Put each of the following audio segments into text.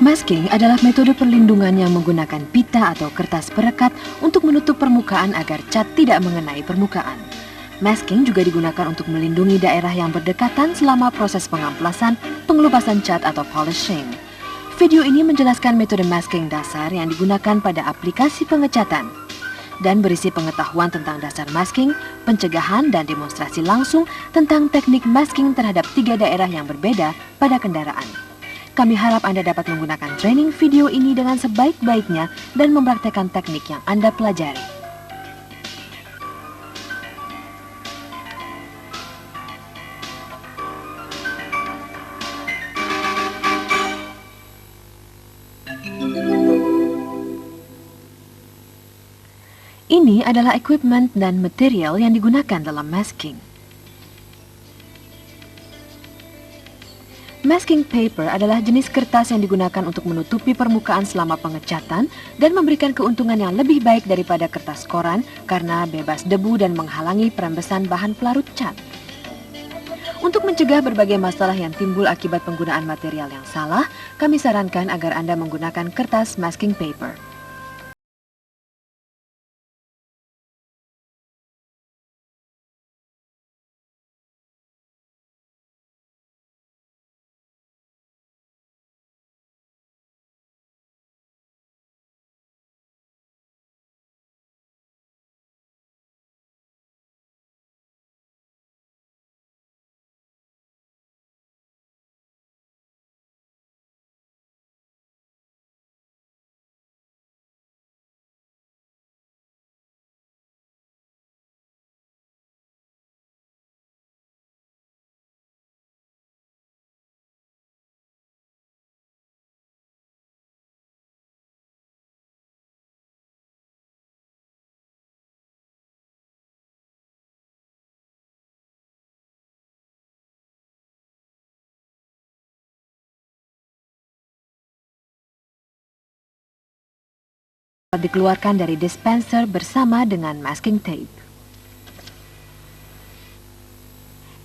Masking adalah metode perlindungan yang menggunakan pita atau kertas perekat untuk menutup permukaan agar cat tidak mengenai permukaan. Masking juga digunakan untuk melindungi daerah yang berdekatan selama proses pengamplasan, pengelupasan cat atau polishing. Video ini menjelaskan metode masking dasar yang digunakan pada aplikasi pengecatan dan berisi pengetahuan tentang dasar masking, pencegahan dan demonstrasi langsung tentang teknik masking terhadap 3 daerah yang berbeda pada kendaraan. Kami harap Anda dapat menggunakan training video ini dengan sebaik-baiknya dan mempraktekkan teknik yang Anda pelajari. Ini adalah equipment dan material yang digunakan dalam masking. Masking paper adalah jenis kertas yang digunakan untuk menutupi permukaan selama pengecatan dan memberikan keuntungan yang lebih baik daripada kertas koran karena bebas debu dan menghalangi perembesan bahan pelarut cat. Untuk mencegah berbagai masalah yang timbul akibat penggunaan material yang salah, kami sarankan agar Anda menggunakan kertas masking paper. Dikeluarkan dari dispenser bersama dengan masking tape.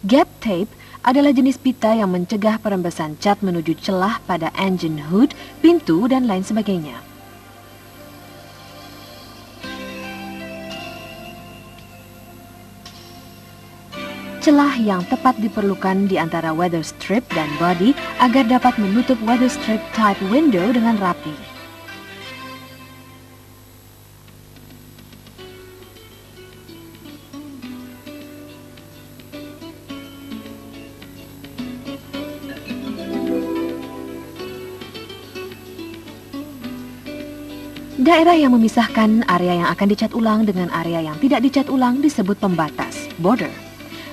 Gap tape adalah jenis pita yang mencegah perembesan cat menuju celah pada engine hood, pintu, dan lain sebagainya. Celah yang tepat diperlukan di antara weather strip dan body agar dapat menutup weather strip type window dengan rapi. Daerah yang memisahkan area yang akan dicat ulang dengan area yang tidak dicat ulang disebut pembatas, border.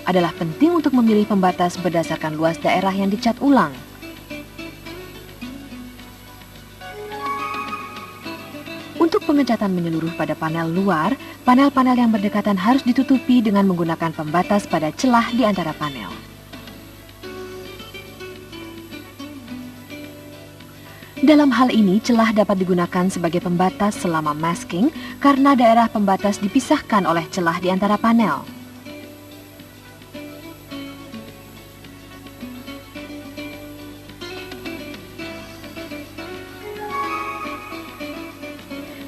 Adalah penting untuk memilih pembatas berdasarkan luas daerah yang dicat ulang. Untuk pengecatan menyeluruh pada panel luar, panel-panel yang berdekatan harus ditutupi dengan menggunakan pembatas pada celah di antara panel. Dalam hal ini, celah dapat digunakan sebagai pembatas selama masking karena daerah pembatas dipisahkan oleh celah di antara panel.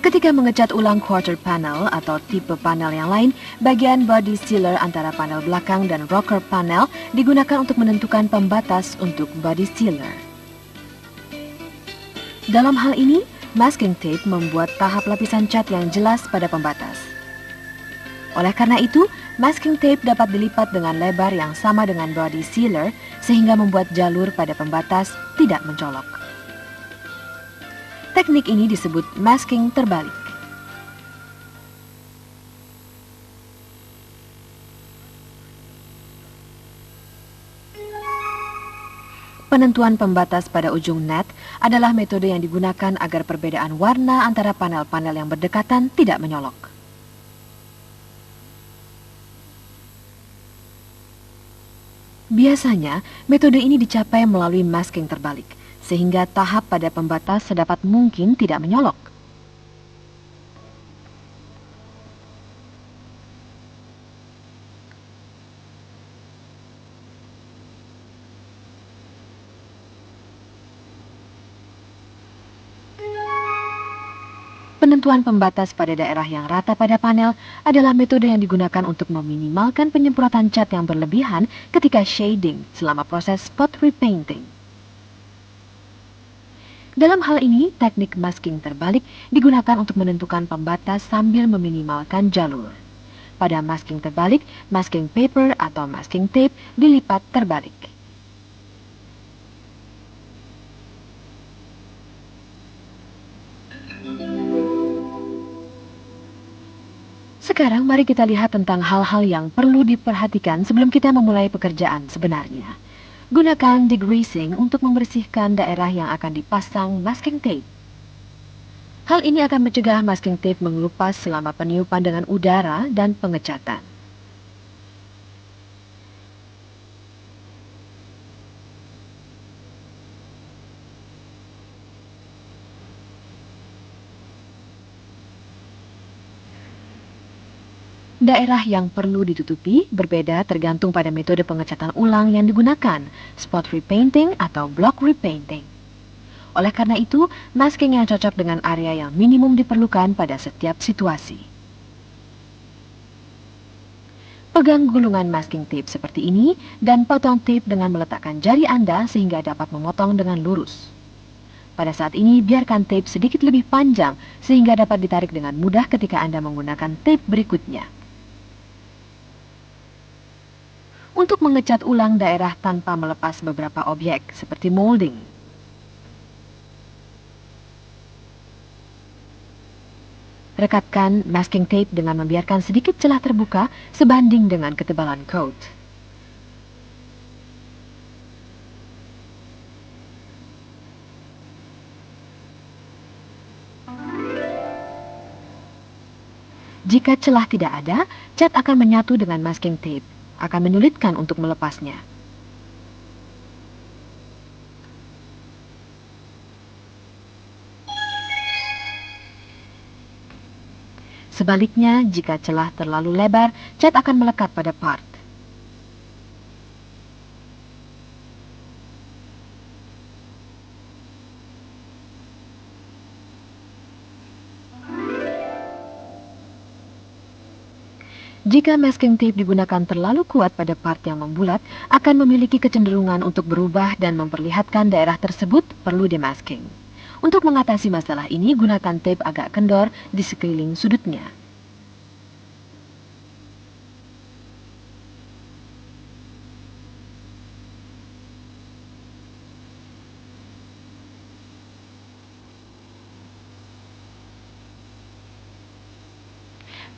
Ketika mengecat ulang quarter panel atau tipe panel yang lain, bagian body sealer antara panel belakang dan rocker panel digunakan untuk menentukan pembatas untuk body sealer. Dalam hal ini, masking tape membuat tahap lapisan cat yang jelas pada pembatas. Oleh karena itu, masking tape dapat dilipat dengan lebar yang sama dengan body sealer sehingga membuat jalur pada pembatas tidak mencolok. Teknik ini disebut masking terbalik. Penentuan pembatas pada ujung net adalah metode yang digunakan agar perbedaan warna antara panel-panel yang berdekatan tidak menyolok. Biasanya, metode ini dicapai melalui masking terbalik, sehingga tahap pada pembatas sedapat mungkin tidak menyolok. Penentuan pembatas pada daerah yang rata pada panel adalah metode yang digunakan untuk meminimalkan penyemprotan cat yang berlebihan ketika shading selama proses spot repainting. Dalam hal ini, teknik masking terbalik digunakan untuk menentukan pembatas sambil meminimalkan jalur. Pada masking terbalik, masking paper atau masking tape dilipat terbalik. Sekarang mari kita lihat tentang hal-hal yang perlu diperhatikan sebelum kita memulai pekerjaan sebenarnya. Gunakan degreasing untuk membersihkan daerah yang akan dipasang masking tape. Hal ini akan mencegah masking tape mengelupas selama peniupan dengan udara dan pengecatan. Daerah yang perlu ditutupi berbeda tergantung pada metode pengecatan ulang yang digunakan, spot repainting atau block repainting. Oleh karena itu, masking yang cocok dengan area yang minimum diperlukan pada setiap situasi. Pegang gulungan masking tape seperti ini dan potong tape dengan meletakkan jari Anda sehingga dapat memotong dengan lurus. Pada saat ini, biarkan tape sedikit lebih panjang sehingga dapat ditarik dengan mudah ketika Anda menggunakan tape berikutnya. Untuk mengecat ulang daerah tanpa melepas beberapa objek, seperti molding. Rekatkan masking tape dengan membiarkan sedikit celah terbuka sebanding dengan ketebalan coat. Jika celah tidak ada, cat akan menyatu dengan masking tape. Akan menyulitkan untuk melepasnya. Sebaliknya, jika celah terlalu lebar, cat akan melekat pada part. Jika masking tape digunakan terlalu kuat pada part yang membulat, akan memiliki kecenderungan untuk berubah dan memperlihatkan daerah tersebut perlu demasking. Untuk mengatasi masalah ini, gunakan tape agak kendor di sekeliling sudutnya.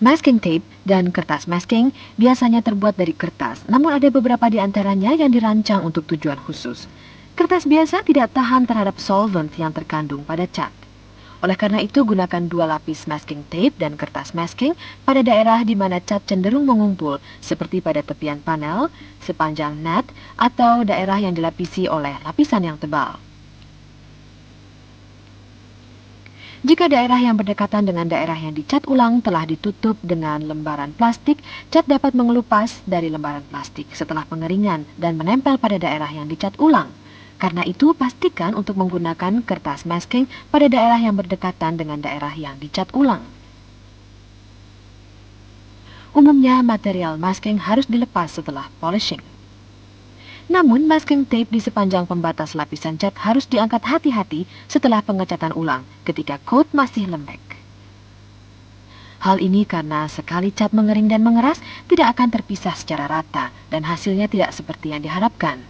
Masking tape dan kertas masking biasanya terbuat dari kertas, namun ada beberapa di antaranya yang dirancang untuk tujuan khusus. Kertas biasa tidak tahan terhadap solvent yang terkandung pada cat. Oleh karena itu, gunakan 2 lapis masking tape dan kertas masking pada daerah di mana cat cenderung mengumpul, seperti pada tepian panel, sepanjang net, atau daerah yang dilapisi oleh lapisan yang tebal. Jika daerah yang berdekatan dengan daerah yang dicat ulang telah ditutup dengan lembaran plastik, cat dapat mengelupas dari lembaran plastik setelah pengeringan dan menempel pada daerah yang dicat ulang. Karena itu, pastikan untuk menggunakan kertas masking pada daerah yang berdekatan dengan daerah yang dicat ulang. Umumnya, material masking harus dilepas setelah polishing. Namun, masking tape di sepanjang pembatas lapisan cat harus diangkat hati-hati setelah pengecatan ulang ketika coat masih lembek. Hal ini karena sekali cat mengering dan mengeras, tidak akan terpisah secara rata dan hasilnya tidak seperti yang diharapkan.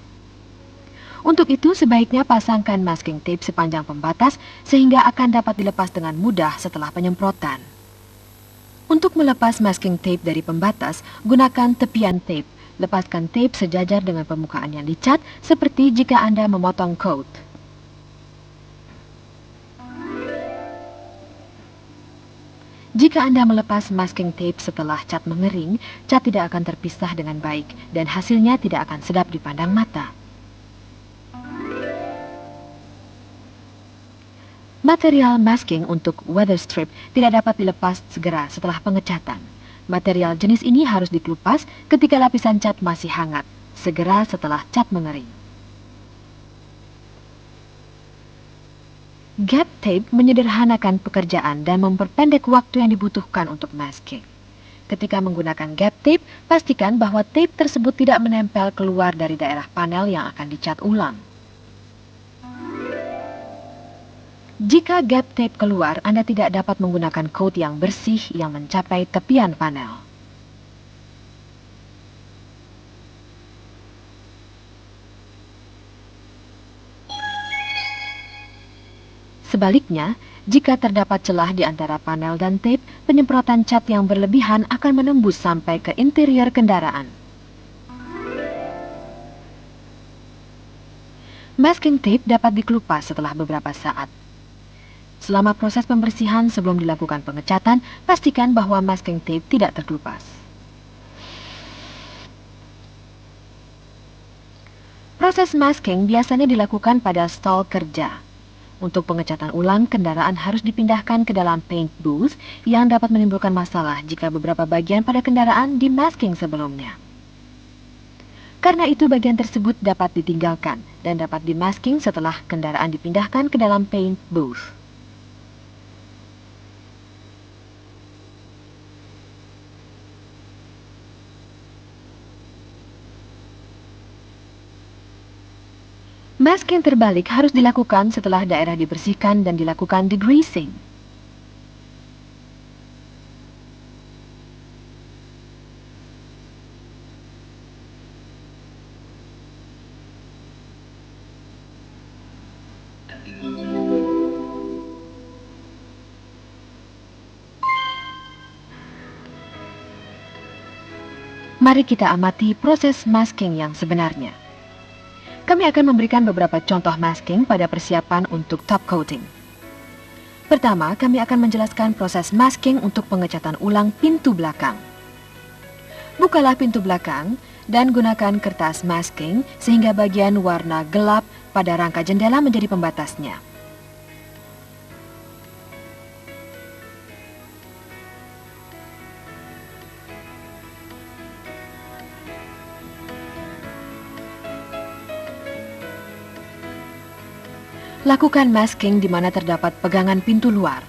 Untuk itu, sebaiknya pasangkan masking tape sepanjang pembatas sehingga akan dapat dilepas dengan mudah setelah penyemprotan. Untuk melepas masking tape dari pembatas, gunakan tepian tape. Lepaskan tape sejajar dengan permukaan yang dicat, seperti jika Anda memotong coat. Jika Anda melepas masking tape setelah cat mengering, cat tidak akan terpisah dengan baik dan hasilnya tidak akan sedap dipandang mata. Material masking untuk weather strip tidak dapat dilepas segera setelah pengecatan. Material jenis ini harus dikelupas ketika lapisan cat masih hangat, segera setelah cat mengering. Gap tape menyederhanakan pekerjaan dan memperpendek waktu yang dibutuhkan untuk masking. Ketika menggunakan gap tape, pastikan bahwa tape tersebut tidak menempel keluar dari daerah panel yang akan dicat ulang. Jika gap tape keluar, Anda tidak dapat menggunakan coat yang bersih yang mencapai tepian panel. Sebaliknya, jika terdapat celah di antara panel dan tape, penyemprotan cat yang berlebihan akan menembus sampai ke interior kendaraan. Masking tape dapat dikelupas setelah beberapa saat. Selama proses pembersihan sebelum dilakukan pengecatan, pastikan bahwa masking tape tidak terkelupas. Proses masking biasanya dilakukan pada stall kerja. Untuk pengecatan ulang, kendaraan harus dipindahkan ke dalam paint booth yang dapat menimbulkan masalah jika beberapa bagian pada kendaraan di-masking sebelumnya. Karena itu, bagian tersebut dapat ditinggalkan dan dapat di-masking setelah kendaraan dipindahkan ke dalam paint booth. Masking terbalik harus dilakukan setelah daerah dibersihkan dan dilakukan degreasing. Mari kita amati proses masking yang sebenarnya. Kami akan memberikan beberapa contoh masking pada persiapan untuk top coating. Pertama, kami akan menjelaskan proses masking untuk pengecatan ulang pintu belakang. Bukalah pintu belakang dan gunakan kertas masking sehingga bagian warna gelap pada rangka jendela menjadi pembatasnya. Lakukan masking di mana terdapat pegangan pintu luar.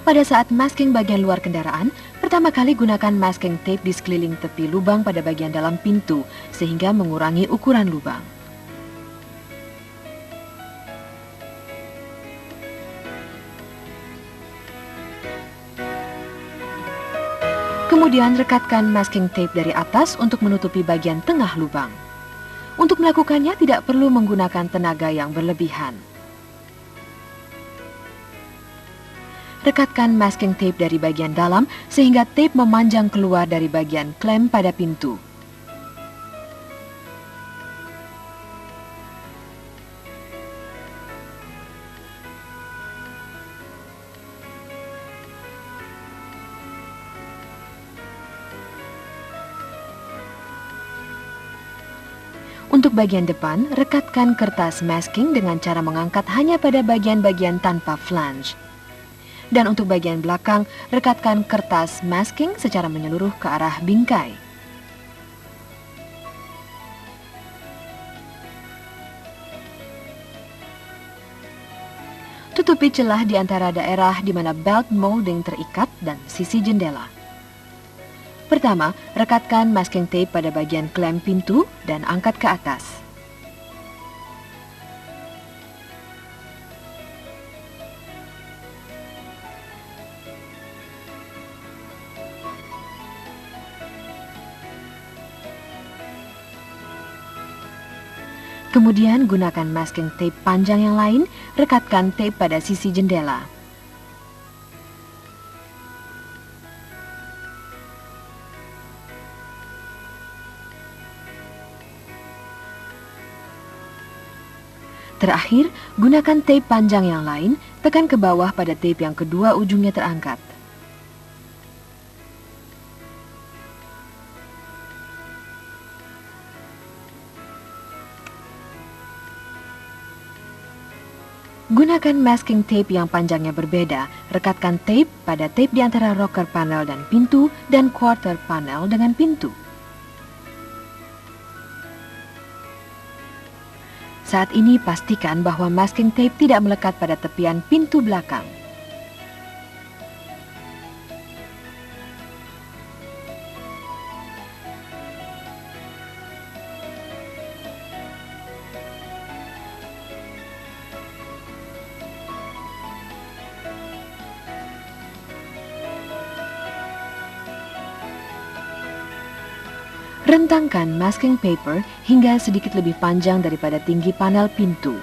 Pada saat masking bagian luar kendaraan, pertama kali gunakan masking tape di sekeliling tepi lubang pada bagian dalam pintu, sehingga mengurangi ukuran lubang. Kemudian rekatkan masking tape dari atas untuk menutupi bagian tengah lubang. Untuk melakukannya tidak perlu menggunakan tenaga yang berlebihan. Rekatkan masking tape dari bagian dalam sehingga tape memanjang keluar dari bagian klem pada pintu. Untuk bagian depan, rekatkan kertas masking dengan cara mengangkat hanya pada bagian-bagian tanpa flange. Dan untuk bagian belakang, rekatkan kertas masking secara menyeluruh ke arah bingkai. Tutupi celah di antara daerah di mana belt molding terikat dan sisi jendela. Pertama, rekatkan masking tape pada bagian klem pintu dan angkat ke atas. Kemudian gunakan masking tape panjang yang lain, rekatkan tape pada sisi jendela. Terakhir, gunakan tape panjang yang lain, tekan ke bawah pada tape yang kedua ujungnya terangkat. Gunakan masking tape yang panjangnya berbeda, rekatkan tape pada tape di antara rocker panel dan pintu dan quarter panel dengan pintu. Saat ini pastikan bahwa masking tape tidak melekat pada tepian pintu belakang. Rentangkan masking paper hingga sedikit lebih panjang daripada tinggi panel pintu.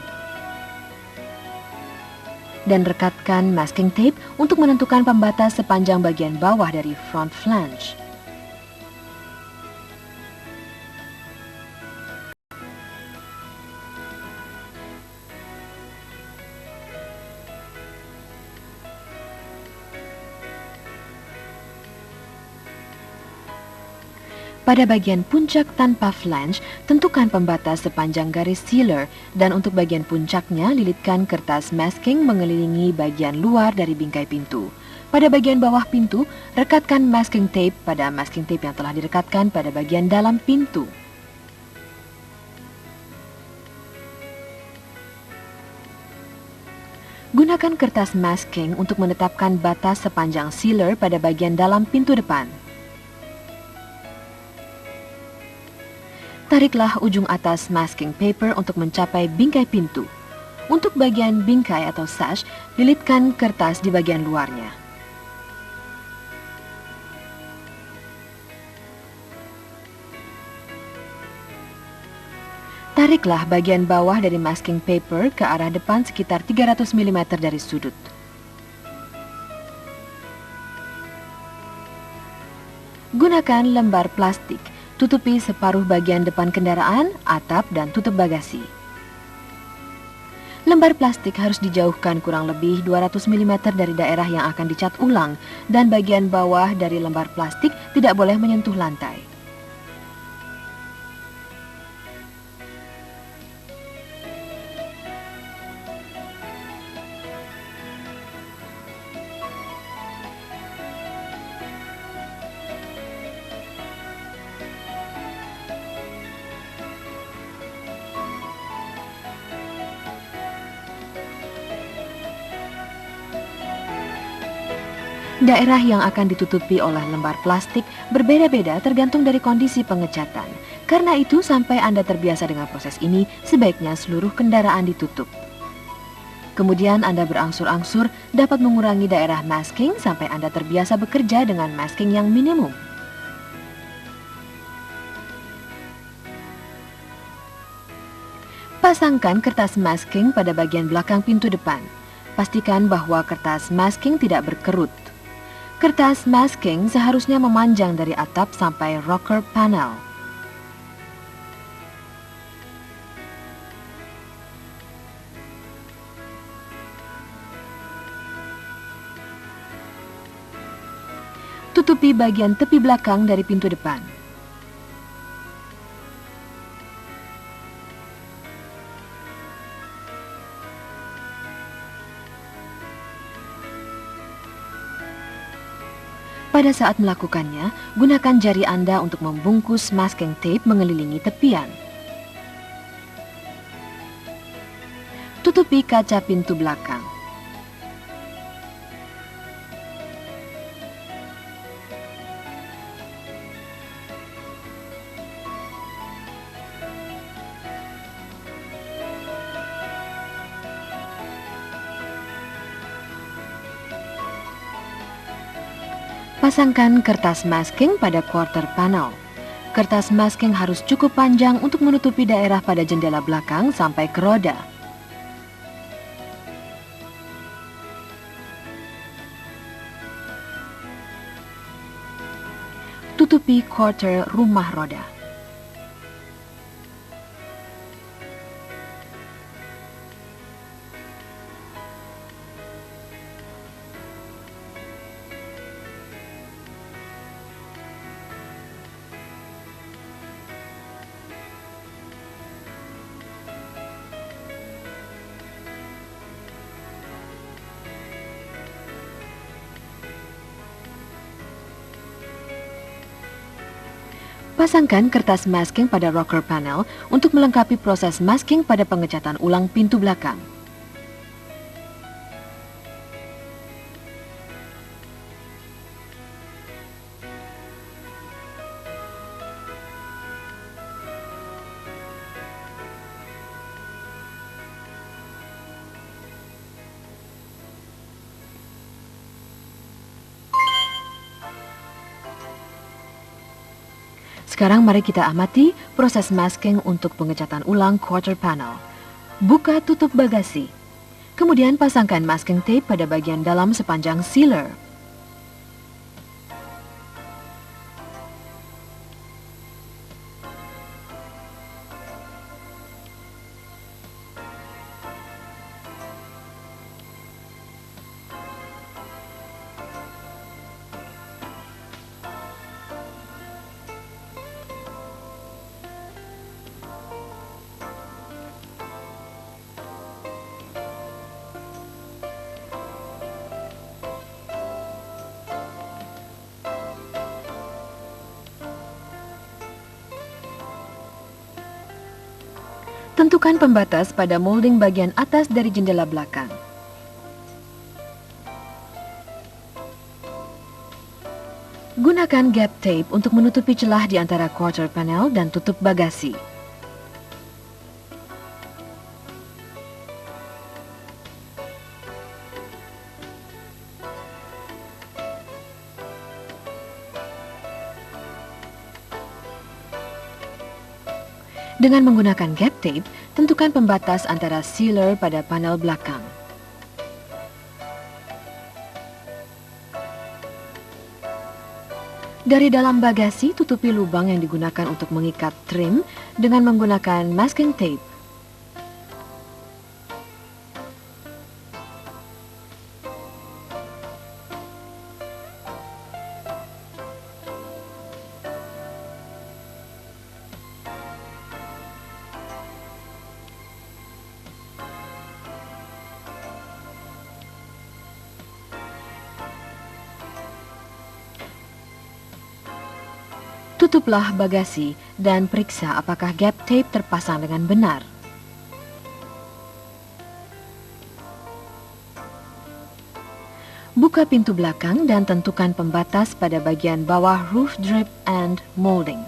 Dan rekatkan masking tape untuk menentukan pembatas sepanjang bagian bawah dari front flange. Pada bagian puncak tanpa flange, tentukan pembatas sepanjang garis sealer dan untuk bagian puncaknya lilitkan kertas masking mengelilingi bagian luar dari bingkai pintu. Pada bagian bawah pintu, rekatkan masking tape pada masking tape yang telah direkatkan pada bagian dalam pintu. Gunakan kertas masking untuk menetapkan batas sepanjang sealer pada bagian dalam pintu depan. Tariklah ujung atas masking paper untuk mencapai bingkai pintu. Untuk bagian bingkai atau sash, lilitkan kertas di bagian luarnya. Tariklah bagian bawah dari masking paper ke arah depan sekitar 300 mm dari sudut. Gunakan lembar plastik. Tutupi separuh bagian depan kendaraan, atap, dan tutup bagasi. Lembar plastik harus dijauhkan kurang lebih 200 mm dari daerah yang akan dicat ulang, dan bagian bawah dari lembar plastik tidak boleh menyentuh lantai. Daerah yang akan ditutupi oleh lembar plastik berbeda-beda tergantung dari kondisi pengecatan. Karena itu, sampai Anda terbiasa dengan proses ini, sebaiknya seluruh kendaraan ditutup. Kemudian Anda berangsur-angsur dapat mengurangi daerah masking sampai Anda terbiasa bekerja dengan masking yang minimum. Pasangkan kertas masking pada bagian belakang pintu depan. Pastikan bahwa kertas masking tidak berkerut. Kertas masking seharusnya memanjang dari atap sampai rocker panel. Tutupi bagian tepi belakang dari pintu depan. Pada saat melakukannya, gunakan jari Anda untuk membungkus masking tape mengelilingi tepian. Tutupi kaca pintu belakang. Pasangkan kertas masking pada quarter panel. Kertas masking harus cukup panjang untuk menutupi daerah pada jendela belakang sampai ke roda. Tutupi quarter rumah roda. Pasangkan kertas masking pada rocker panel untuk melengkapi proses masking pada pengecatan ulang pintu belakang. Sekarang mari kita amati proses masking untuk pengecatan ulang quarter panel. Buka tutup bagasi. Kemudian pasangkan masking tape pada bagian dalam sepanjang sealer. Tentukan pembatas pada molding bagian atas dari jendela belakang. Gunakan gap tape untuk menutupi celah di antara quarter panel dan tutup bagasi. Dengan menggunakan gap tape, tentukan pembatas antara sealer pada panel belakang. Dari dalam bagasi, tutupi lubang yang digunakan untuk mengikat trim dengan menggunakan masking tape. Tutuplah bagasi dan periksa apakah gap tape terpasang dengan benar. Buka pintu belakang dan tentukan pembatas pada bagian bawah roof drip and molding.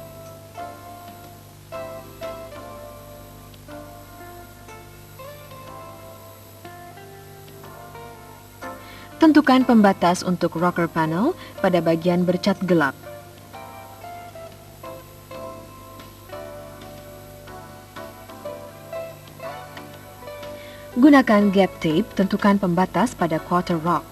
Tentukan pembatas untuk rocker panel pada bagian bercat gelap. Gunakan gap tape, tentukan pembatas pada quarter rock.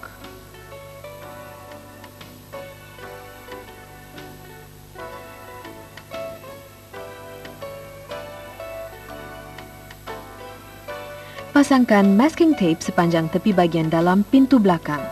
Pasangkan masking tape sepanjang tepi bagian dalam pintu belakang.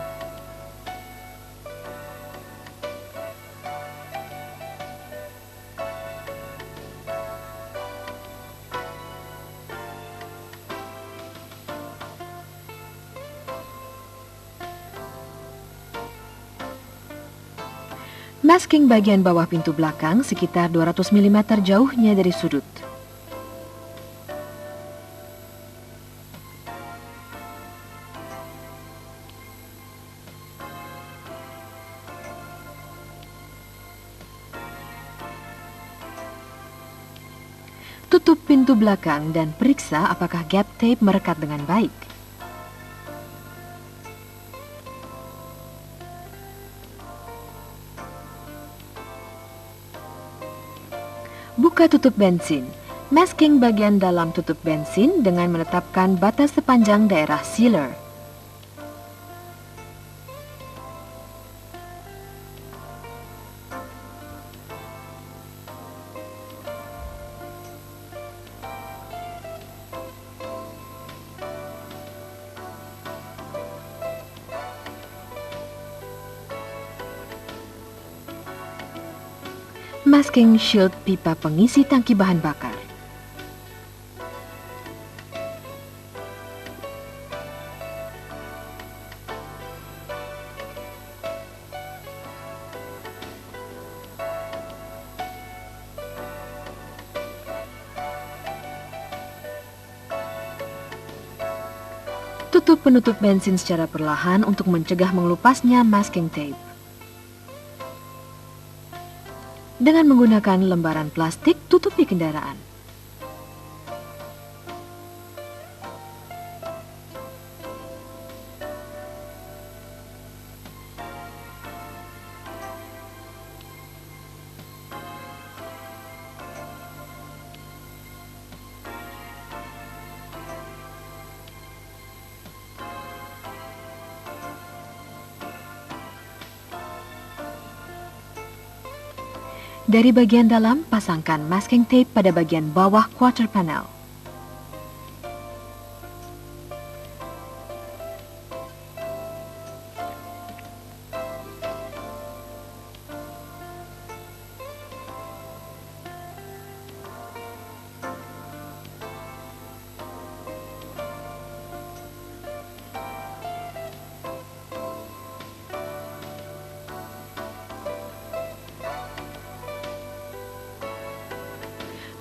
Masking bagian bawah pintu belakang sekitar 200 mm jauhnya dari sudut. Tutup pintu belakang dan periksa apakah gap tape merekat dengan baik. Buka tutup bensin. Masking bagian dalam tutup bensin dengan menetapkan batas sepanjang daerah sealer. Masking shield pipa pengisi tangki bahan bakar. Tutup penutup bensin secara perlahan untuk mencegah mengelupasnya masking tape. Dengan menggunakan lembaran plastik, tutupi kendaraan. Dari bagian dalam, pasangkan masking tape pada bagian bawah quarter panel.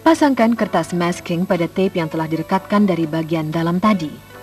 Pasangkan kertas masking pada tape yang telah direkatkan dari bagian dalam tadi.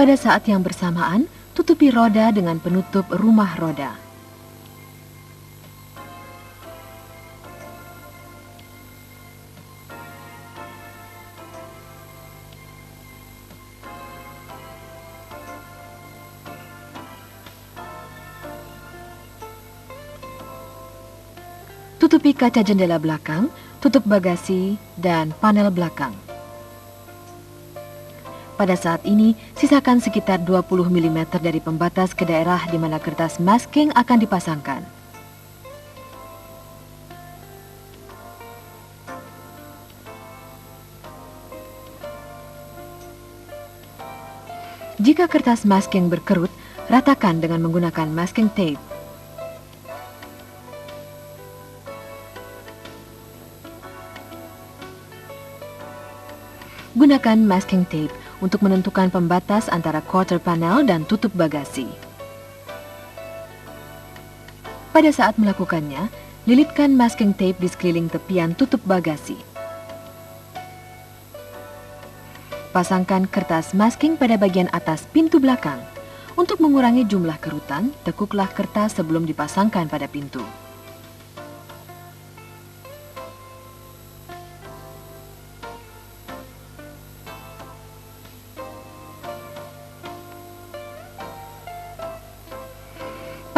Pada saat yang bersamaan, tutupi roda dengan penutup rumah roda. Tutupi kaca jendela belakang, tutup bagasi, dan panel belakang. Pada saat ini, sisakan sekitar 20 mm dari pembatas ke daerah di mana kertas masking akan dipasangkan. Jika kertas masking berkerut, ratakan dengan menggunakan masking tape. Gunakan masking tape untuk menentukan pembatas antara quarter panel dan tutup bagasi. Pada saat melakukannya, lilitkan masking tape di sekeliling tepian tutup bagasi. Pasangkan kertas masking pada bagian atas pintu belakang. Untuk mengurangi jumlah kerutan, tekuklah kertas sebelum dipasangkan pada pintu.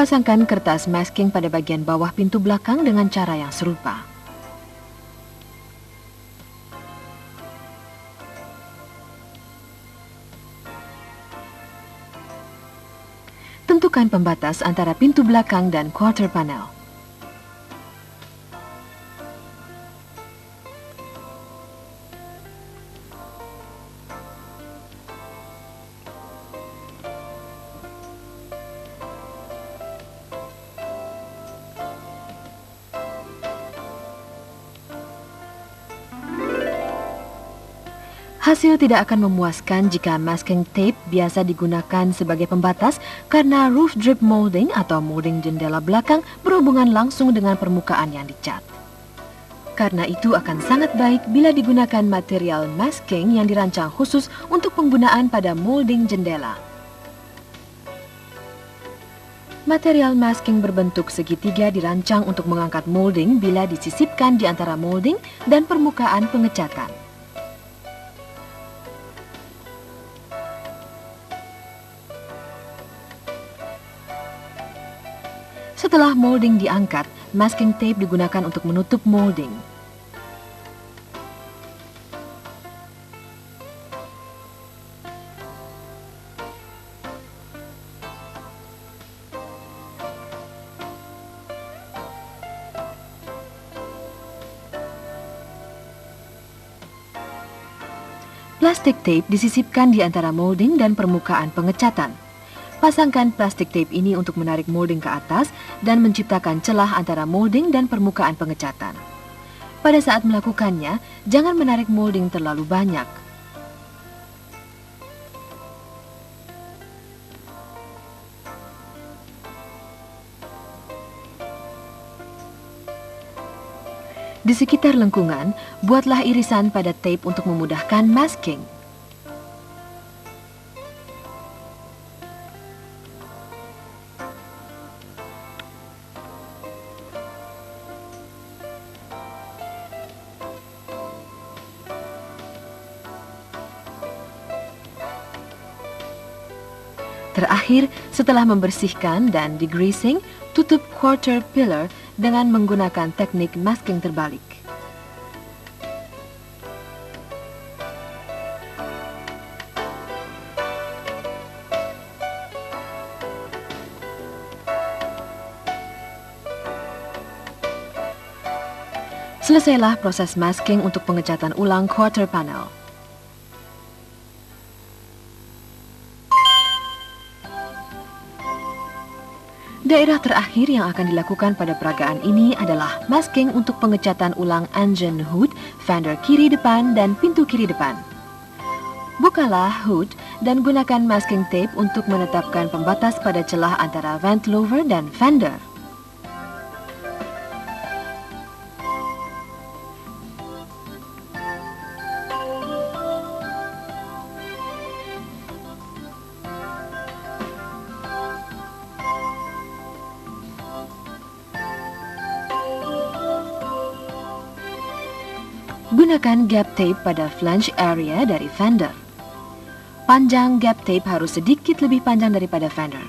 Pasangkan kertas masking pada bagian bawah pintu belakang dengan cara yang serupa. Tentukan pembatas antara pintu belakang dan quarter panel. Hasil tidak akan memuaskan jika masking tape biasa digunakan sebagai pembatas karena roof drip molding atau molding jendela belakang berhubungan langsung dengan permukaan yang dicat. Karena itu akan sangat baik bila digunakan material masking yang dirancang khusus untuk penggunaan pada molding jendela. Material masking berbentuk segitiga dirancang untuk mengangkat molding bila disisipkan di antara molding dan permukaan pengecatan. Setelah molding diangkat, masking tape digunakan untuk menutup molding. Plastik tape disisipkan di antara molding dan permukaan pengecatan. Pasangkan plastik tape ini untuk menarik molding ke atas dan menciptakan celah antara molding dan permukaan pengecatan. Pada saat melakukannya, jangan menarik molding terlalu banyak. Di sekitar lengkungan, buatlah irisan pada tape untuk memudahkan masking. Terakhir, setelah membersihkan dan degreasing, tutup quarter pillar dengan menggunakan teknik masking terbalik. Selesailah proses masking untuk pengecatan ulang quarter panel. Daerah terakhir yang akan dilakukan pada peragaan ini adalah masking untuk pengecatan ulang engine hood, fender kiri depan, dan pintu kiri depan. Bukalah hood dan gunakan masking tape untuk menetapkan pembatas pada celah antara vent louver dan fender. Gunakan gap tape pada flange area dari fender. Panjang gap tape harus sedikit lebih panjang daripada fender.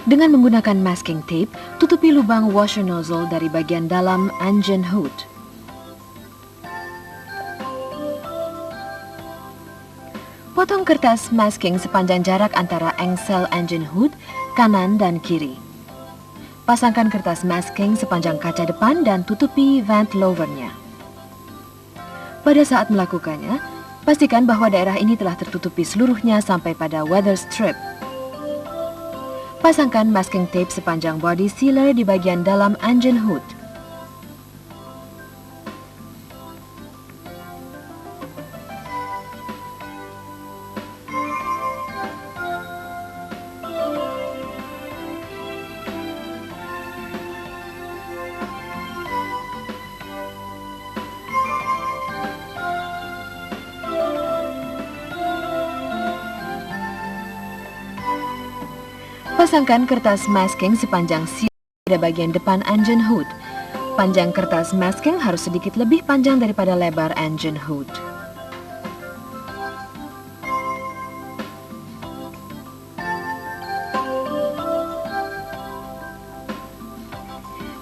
Dengan menggunakan masking tape, tutupi lubang washer nozzle dari bagian dalam engine hood. Potong kertas masking sepanjang jarak antara engsel engine hood, kanan dan kiri. Pasangkan kertas masking sepanjang kaca depan dan tutupi vent louvernya. Pada saat melakukannya, pastikan bahwa daerah ini telah tertutupi seluruhnya sampai pada weather strip. Pasangkan masking tape sepanjang body sealer di bagian dalam engine hood. Pasangkan kertas masking sepanjang seal pada bagian depan engine hood. Panjang kertas masking harus sedikit lebih panjang daripada lebar engine hood.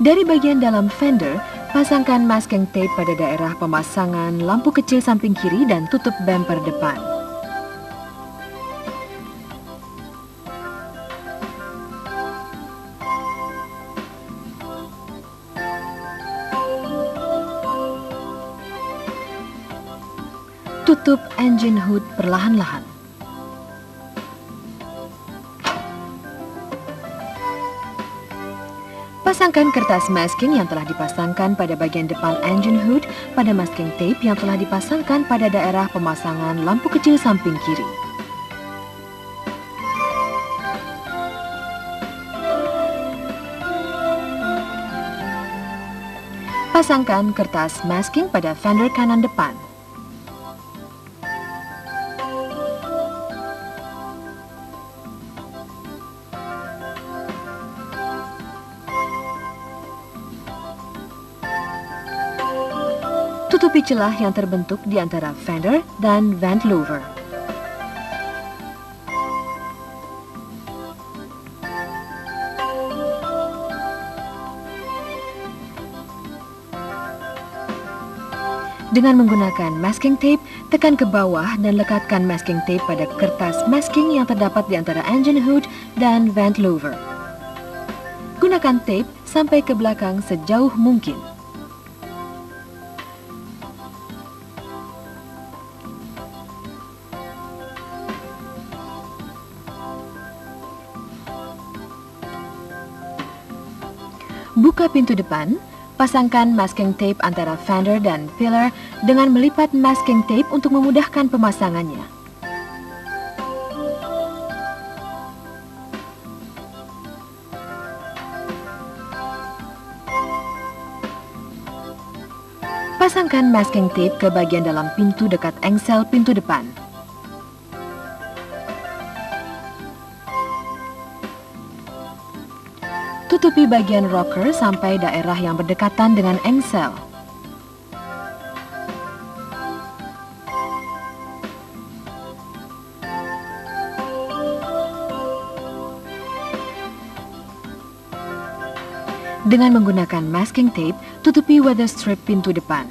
Dari bagian dalam fender, pasangkan masking tape pada daerah pemasangan lampu kecil samping kiri dan tutup bumper depan. Tutup engine hood perlahan-lahan. Pasangkan kertas masking yang telah dipasangkan pada bagian depan engine hood pada masking tape yang telah dipasangkan pada daerah pemasangan lampu kecil samping kiri. Pasangkan kertas masking pada fender kanan depan. Tutupi celah yang terbentuk di antara fender dan vent louver. Dengan menggunakan masking tape, tekan ke bawah dan lekatkan masking tape pada kertas masking yang terdapat di antara engine hood dan vent louver. Gunakan tape sampai ke belakang sejauh mungkin. Buka pintu depan, pasangkan masking tape antara fender dan pillar dengan melipat masking tape untuk memudahkan pemasangannya. Pasangkan masking tape ke bagian dalam pintu dekat engsel pintu depan. Tutupi bagian rocker sampai daerah yang berdekatan dengan engsel. Dengan menggunakan masking tape, tutupi weather strip pintu depan.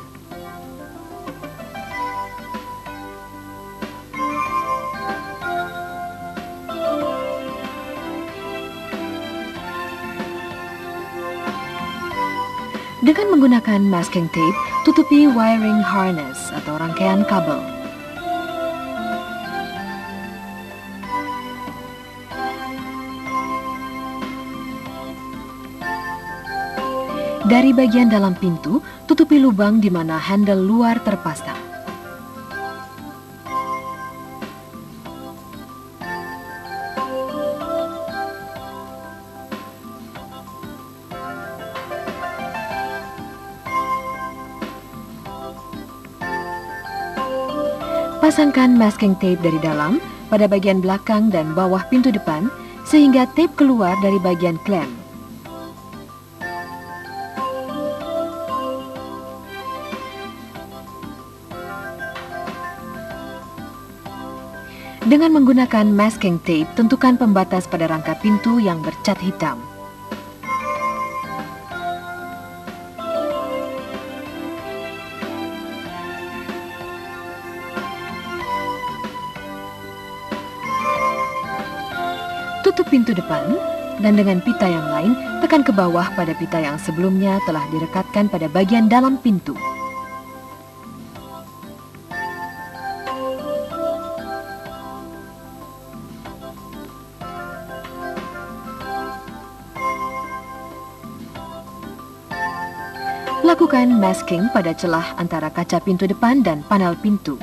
Dengan menggunakan masking tape, tutupi wiring harness atau rangkaian kabel. Dari bagian dalam pintu, tutupi lubang di mana handle luar terpasang. Pasangkan masking tape dari dalam pada bagian belakang dan bawah pintu depan sehingga tape keluar dari bagian klem. Dengan menggunakan masking tape, tentukan pembatas pada rangka pintu yang bercat hitam. Tutup pintu depan, dan dengan pita yang lain, tekan ke bawah pada pita yang sebelumnya telah direkatkan pada bagian dalam pintu. Lakukan masking pada celah antara kaca pintu depan dan panel pintu.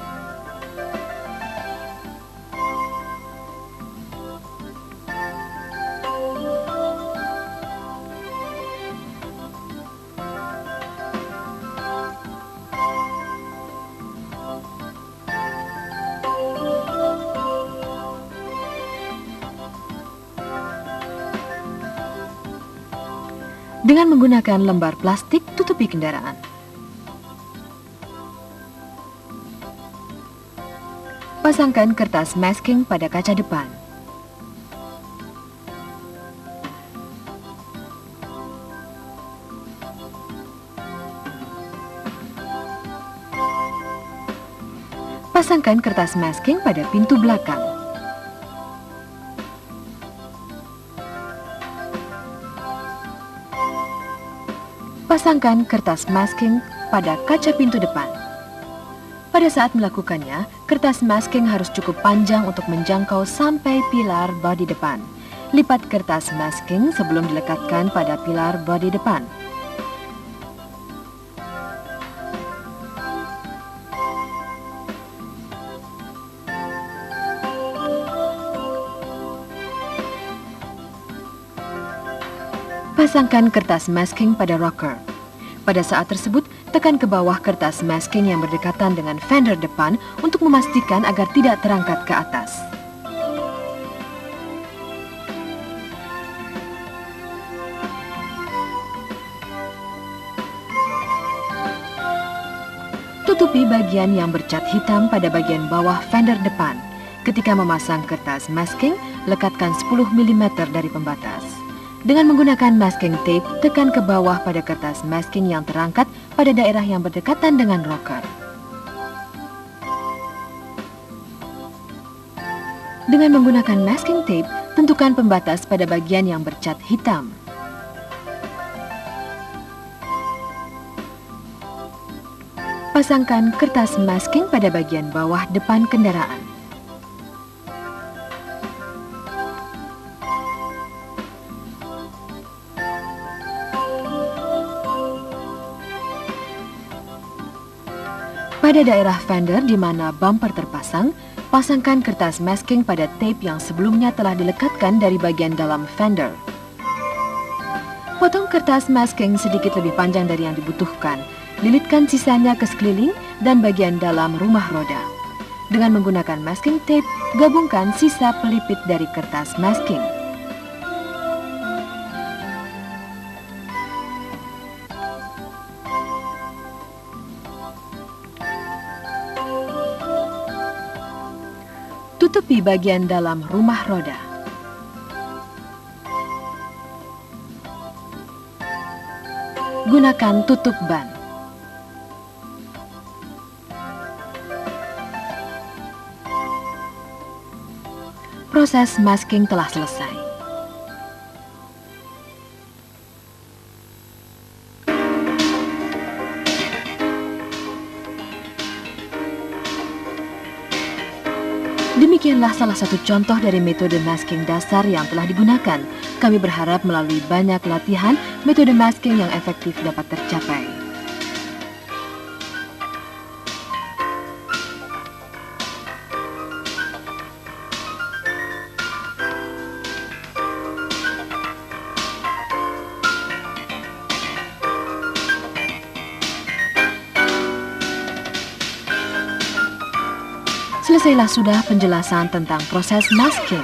Dengan menggunakan lembar plastik, tutupi kendaraan. Pasangkan kertas masking pada kaca depan. Pasangkan kertas masking pada pintu belakang. Pasangkan kertas masking pada kaca pintu depan. Pada saat melakukannya, kertas masking harus cukup panjang untuk menjangkau sampai pilar bodi depan. Lipat kertas masking sebelum dilekatkan pada pilar bodi depan. Pasangkan kertas masking pada rocker. Pada saat tersebut, tekan ke bawah kertas masking yang berdekatan dengan fender depan untuk memastikan agar tidak terangkat ke atas. Tutupi bagian yang bercat hitam pada bagian bawah fender depan. Ketika memasang kertas masking, lekatkan 10 mm dari pembatas. Dengan menggunakan masking tape, tekan ke bawah pada kertas masking yang terangkat pada daerah yang berdekatan dengan rocker. Dengan menggunakan masking tape, tentukan pembatas pada bagian yang bercat hitam. Pasangkan kertas masking pada bagian bawah depan kendaraan. Pada daerah fender di mana bumper terpasang, pasangkan kertas masking pada tape yang sebelumnya telah dilekatkan dari bagian dalam fender. Potong kertas masking sedikit lebih panjang dari yang dibutuhkan. Lilitkan sisanya ke sekeliling dan bagian dalam rumah roda. Dengan menggunakan masking tape, gabungkan sisa pelipit dari kertas masking. Tutupi bagian dalam rumah roda. Gunakan tutup ban. Proses masking telah selesai. Demikianlah salah satu contoh dari metode masking dasar yang telah digunakan. Kami berharap melalui banyak latihan, metode masking yang efektif dapat tercapai. Selesailah sudah penjelasan tentang proses masking.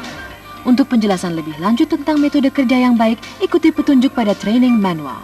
Untuk penjelasan lebih lanjut tentang metode kerja yang baik, ikuti petunjuk pada training manual.